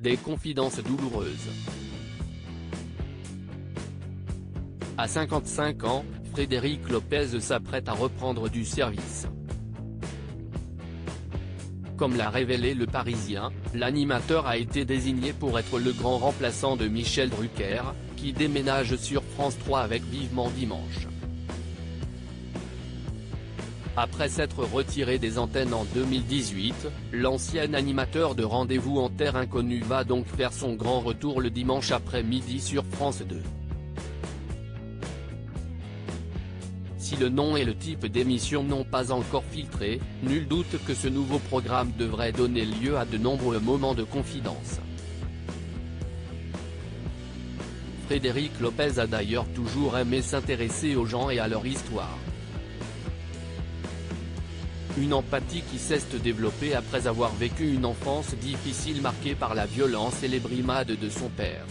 des confidences douloureuses. À 55 ans, Frédéric Lopez s'apprête à reprendre du service. Comme l'a révélé Le Parisien, l'animateur a été désigné pour être le grand remplaçant de Michel Drucker, qui déménage sur France 3 avec Vivement Dimanche. Après s'être retiré des antennes en 2018, l'ancien animateur de Rendez-vous en terre inconnue va donc faire son grand retour le dimanche après-midi sur France 2. Si le nom et le type d'émission n'ont pas encore filtré, nul doute que ce nouveau programme devrait donner lieu à de nombreux moments de confidence. Frédéric Lopez a d'ailleurs toujours aimé s'intéresser aux gens et à leur histoire. Une empathie qui s'est développée après avoir vécu une enfance difficile marquée par la violence et les brimades de son père.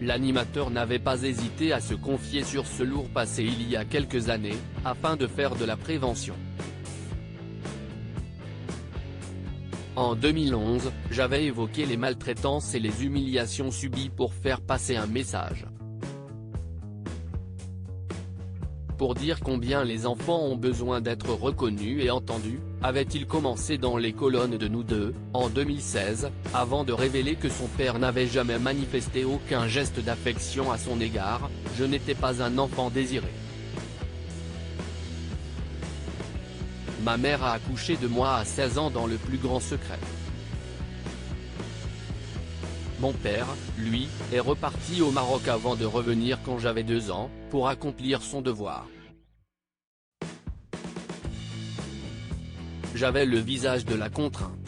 L'animateur n'avait pas hésité à se confier sur ce lourd passé il y a quelques années, afin de faire de la prévention. En 2011, j'avais évoqué les maltraitances et les humiliations subies pour faire passer un message. Pour dire combien les enfants ont besoin d'être reconnus et entendus, avait-il commencé dans les colonnes de Nous Deux, en 2016, avant de révéler que son père n'avait jamais manifesté aucun geste d'affection à son égard. Je n'étais pas un enfant désiré. Ma mère a accouché de moi à 16 ans dans le plus grand secret. Mon père, lui, est reparti au Maroc avant de revenir quand j'avais 2 ans, pour accomplir son devoir. J'avais le visage de la contrainte.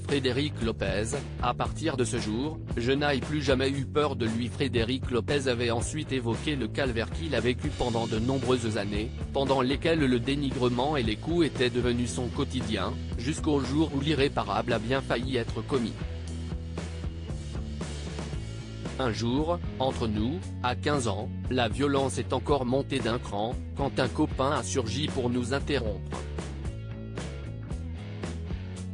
Frédéric Lopez, à partir de ce jour, je n'ai plus jamais eu peur de lui. Frédéric Lopez avait ensuite évoqué le calvaire qu'il a vécu pendant de nombreuses années, pendant lesquelles le dénigrement et les coups étaient devenus son quotidien, jusqu'au jour où l'irréparable a bien failli être commis. Un jour, entre nous, à 15 ans, la violence est encore montée d'un cran, quand un copain a surgi pour nous interrompre.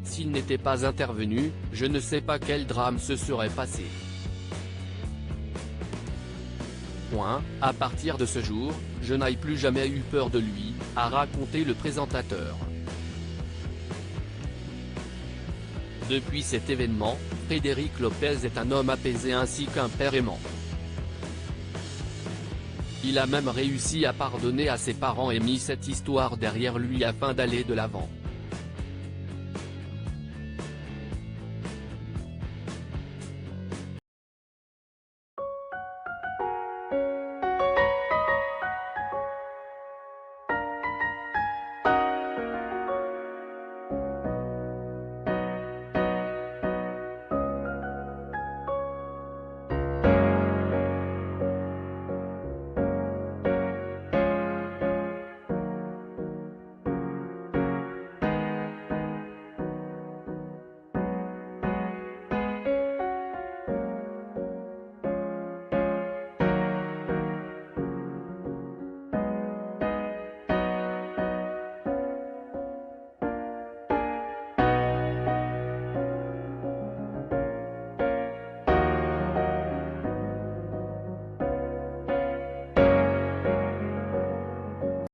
S'il n'était pas intervenu, je ne sais pas quel drame se serait passé. À partir de ce jour, je n'ai plus jamais eu peur de lui, a raconté le présentateur. Depuis cet événement, Frédéric Lopez est un homme apaisé ainsi qu'un père aimant. Il a même réussi à pardonner à ses parents et mis cette histoire derrière lui afin d'aller de l'avant.